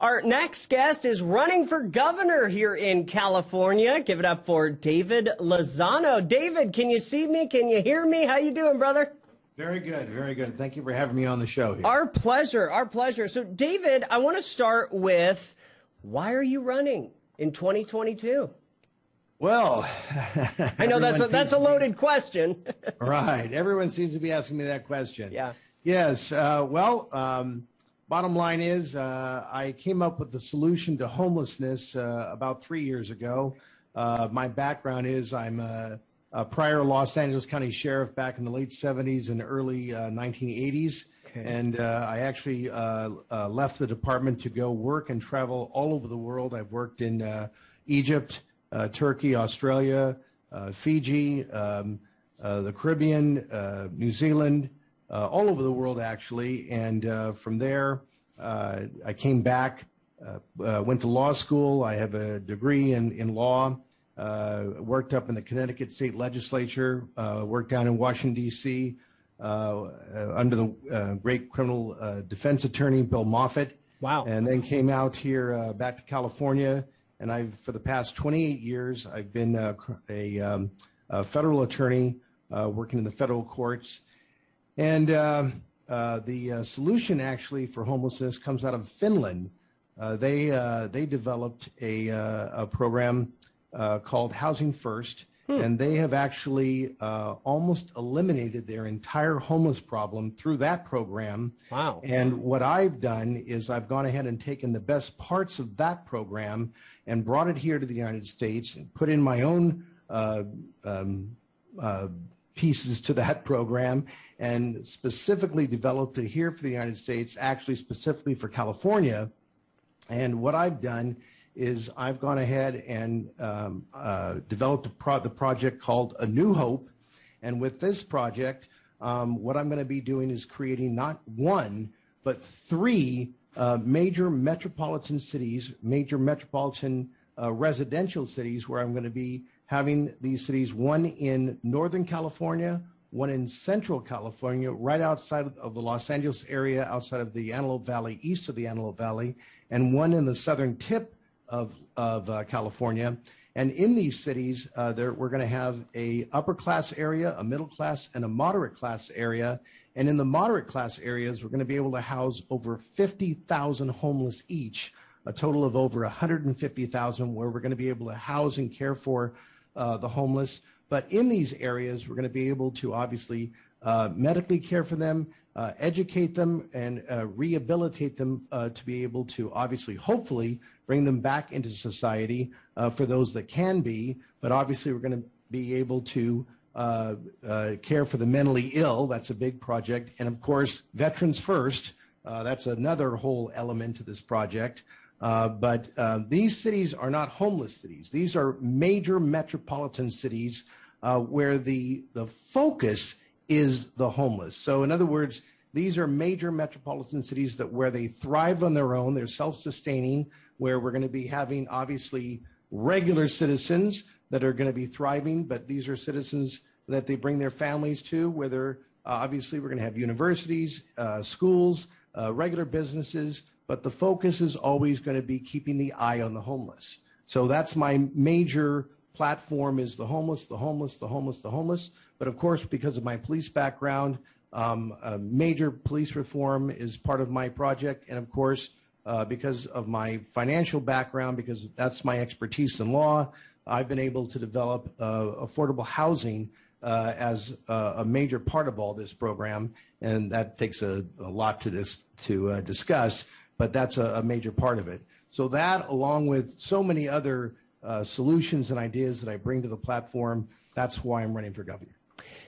Our next guest is running for governor here in California. Give it up for David Lozano. David, can you see me? Can you hear me? How you doing, brother? Very good, very good. Thank you for having me on the show here. Our pleasure, our pleasure. So, David, I want to start with, why are you running in 2022? Well, I know that's a loaded question. Right. Everyone seems to be asking me that question. Yeah. Yes. Bottom line is I came up with the solution to homelessness about 3 years ago. My background is I'm a prior Los Angeles County Sheriff back in the late 70s and early 1980s. Okay. And I actually left the department to go work and travel all over the world. I've worked in Egypt, Turkey, Australia, Fiji, the Caribbean, New Zealand, all over the world, actually. And from there, I came back, went to law school. I have a degree in law, worked up in the Connecticut State Legislature, worked down in Washington, D.C., under the great criminal defense attorney, Bill Moffitt. Wow. And then came out here back to California. And for the past 28 years, I've been a federal attorney working in the federal courts. And the solution actually for homelessness comes out of Finland. They developed a program called Housing First, and they have actually almost eliminated their entire homeless problem through that program. Wow. And what I've done is I've gone ahead and taken the best parts of that program and brought it here to the United States and put in my own pieces to that program and specifically developed it here for the United States, actually specifically for California. And what I've done is I've gone ahead and developed the project called A New Hope. And with this project, what I'm going to be doing is creating not one, but three major metropolitan cities, major metropolitan residential cities, where I'm going to be having these cities, one in Northern California, one in Central California, right outside of the Los Angeles area, outside of the Antelope Valley, east of the Antelope Valley, and one in the southern tip of California. And in these cities, we're going to have a upper class area, a middle class, and a moderate class area. And in the moderate class areas, we're going to be able to house over 50,000 homeless each, a total of over 150,000, where we're going to be able to house and care for the homeless. But in these areas, we're going to be able to obviously medically care for them, educate them, and rehabilitate them to be able to obviously, hopefully, bring them back into society for those that can be. But obviously, we're going to be able to care for the mentally ill. That's a big project. And of course, Veterans First. That's another whole element to this project. But these cities are not homeless cities. These are major metropolitan cities where the focus is the homeless. So in other words, these are major metropolitan cities where they thrive on their own. They're self-sustaining, where we're going to be having obviously regular citizens that are going to be thriving, but these are citizens that they bring their families to, where they're obviously we're going to have universities, schools, regular businesses, but the focus is always going to be keeping the eye on the homeless. So that's my major platform, is the homeless, the homeless, the homeless, the homeless. But of course, because of my police background, major police reform is part of my project. And of course, because of my financial background, because that's my expertise in law, I've been able to develop affordable housing as a major part of all this program. And that takes a lot to discuss, but that's a major part of it. So that, along with so many other solutions and ideas that I bring to the platform, that's why I'm running for governor.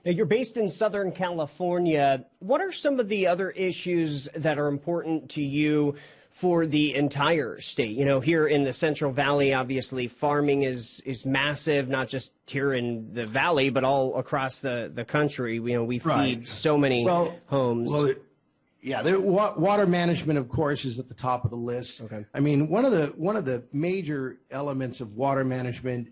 Now, you're based in Southern California. What are some of the other issues that are important to you for the entire state? You know, here in the Central Valley, obviously, farming is massive, not just here in the valley, but all across the country. You know, we feed so many homes. Yeah, the water management, of course, is at the top of the list. Okay. I mean, one of the major elements of water management,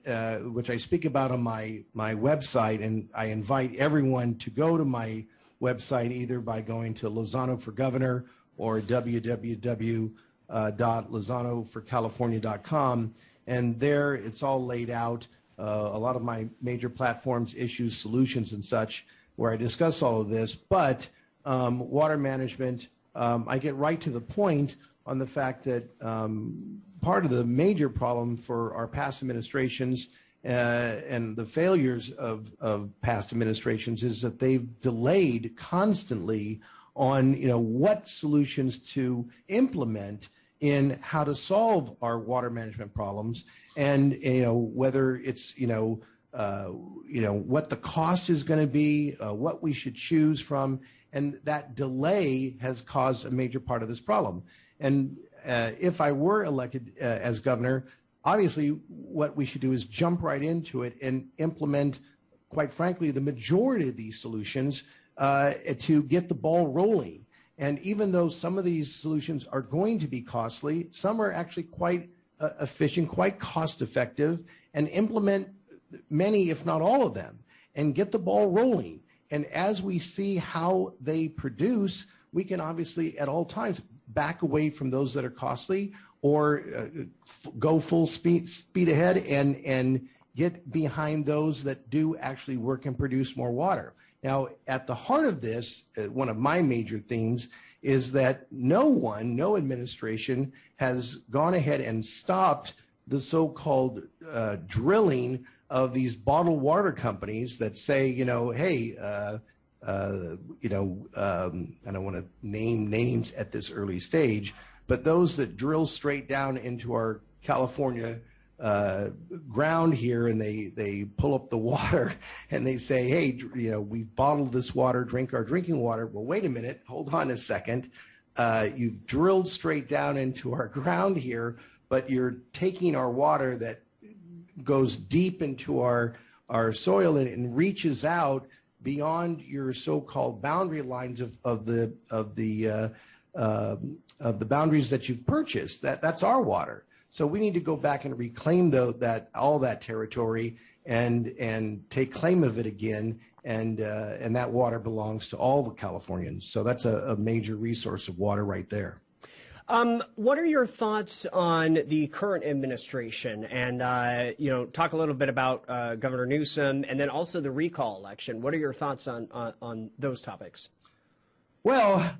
which I speak about on my website, and I invite everyone to go to my website either by going to Lozano for Governor or www www.lozanoforcalifornia.com, and there it's all laid out. A lot of my major platforms, issues, solutions, and such, where I discuss all of this. But water management, I get right to the point on the fact that part of the major problem for our past administrations and the failures of past administrations is that they've delayed constantly on what solutions to implement in how to solve our water management problems, and whether it's what the cost is going to be, what we should choose from, and that delay has caused a major part of this problem. And if I were elected as governor, obviously what we should do is jump right into it and implement, quite frankly, the majority of these solutions to get the ball rolling. And even though some of these solutions are going to be costly, some are actually quite efficient, quite cost effective, and implement many, if not all of them, and get the ball rolling. And as we see how they produce, we can obviously at all times back away from those that are costly, or go full speed ahead and get behind those that do actually work and produce more water. Now, at the heart of this, one of my major themes is that no administration has gone ahead and stopped the so-called drilling of these bottled water companies that say, hey, I don't want to name names at this early stage, but those that drill straight down into our California ground here, and they pull up the water and they say, hey, we've bottled this water, drink our drinking water. Well, wait a minute, hold on a second. You've drilled straight down into our ground here, but you're taking our water that goes deep into our soil and reaches out beyond your so-called boundary lines of the boundaries that you've purchased. That's our water. So we need to go back and reclaim all that territory and take claim of it again. And that water belongs to all the Californians. So that's a major resource of water right there. What are your thoughts on the current administration? And, talk a little bit about Governor Newsom, and then also the recall election. What are your thoughts on those topics? Well,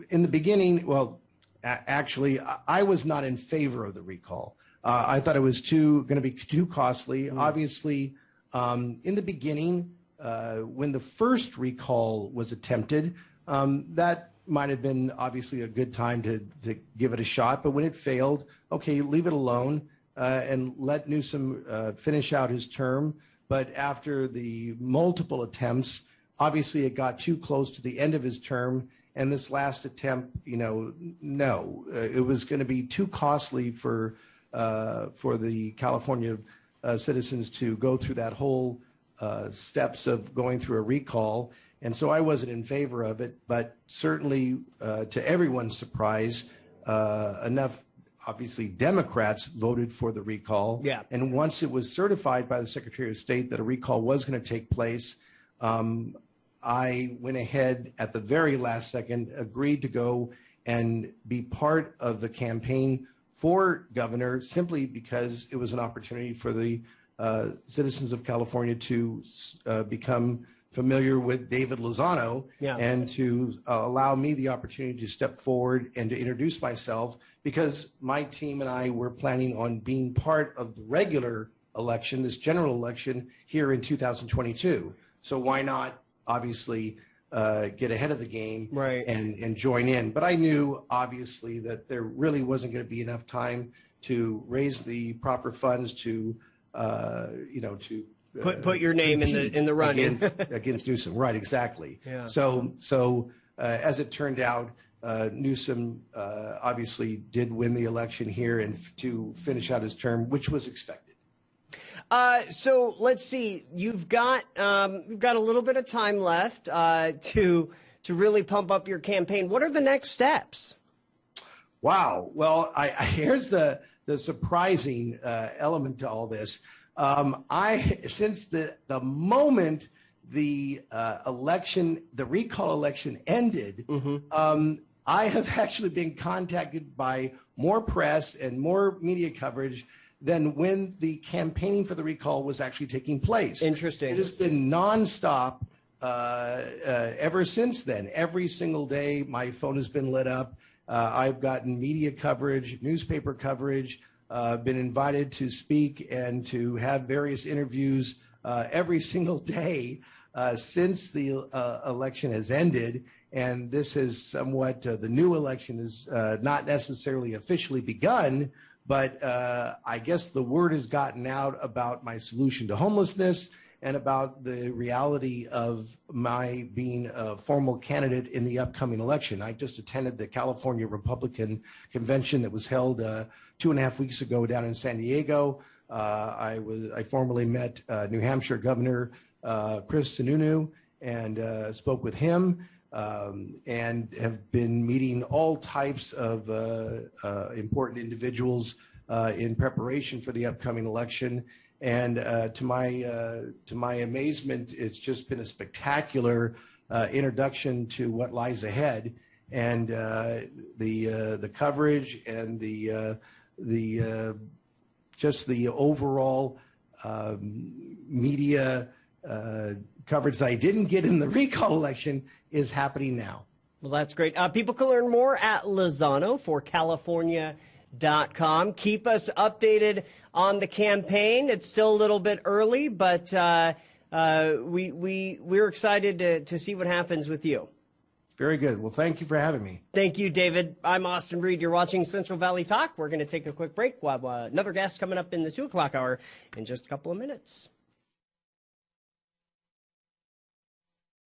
in the beginning, actually, I was not in favor of the recall. I thought it was going to be too costly. Obviously, in the beginning, when the first recall was attempted, that might have been obviously a good time to give it a shot. But when it failed, okay, leave it alone and let Newsom finish out his term. But after the multiple attempts, obviously it got too close to the end of his term. And this last attempt, no, it was going to be too costly for the California citizens to go through that whole steps of going through a recall. And so I wasn't in favor of it, but certainly to everyone's surprise, enough, obviously, Democrats voted for the recall. Yeah. And once it was certified by the Secretary of State that a recall was going to take place, I went ahead at the very last second, agreed to go and be part of the campaign for governor, simply because it was an opportunity for the citizens of California to become familiar with David Lozano, and to allow me the opportunity to step forward and to introduce myself, because my team and I were planning on being part of the regular election, this general election here in 2022. So why not, obviously, get ahead of the game, right, and join in. But I knew, obviously, that there really wasn't going to be enough time to raise the proper funds to, to put your name in the running against Newsom. Right, exactly. Yeah. So as it turned out, Newsom obviously did win the election here and to finish out his term, which was expected. So let's see. You've got a little bit of time left to really pump up your campaign. What are the next steps? Wow. Well, here's the surprising element to all this. Since the moment the recall election ended, I have actually been contacted by more press and more media coverage than when the campaigning for the recall was actually taking place. Interesting. It has been nonstop ever since then. Every single day, my phone has been lit up. I've gotten media coverage, newspaper coverage, been invited to speak and to have various interviews every single day since the election has ended. And this is somewhat, the new election is not necessarily officially begun, but I guess the word has gotten out about my solution to homelessness and about the reality of my being a formal candidate in the upcoming election. I just attended the California Republican Convention that was held 2.5 weeks ago down in San Diego. I formally met New Hampshire Governor Chris Sununu and spoke with him. And have been meeting all types of important individuals in preparation for the upcoming election. And to my amazement, it's just been a spectacular introduction to what lies ahead, and the coverage and just the overall media coverage that I didn't get in the recall election is happening now. Well, that's great. People can learn more at Lozano for California.com. Keep us updated on the campaign. It's still a little bit early, but we're excited to see what happens with you. Very good. Well, thank you for having me. Thank you, David. I'm Austin Reed. You're watching Central Valley Talk. We're going to take a quick break. We'll have another guest coming up in the 2 o'clock hour in just a couple of minutes.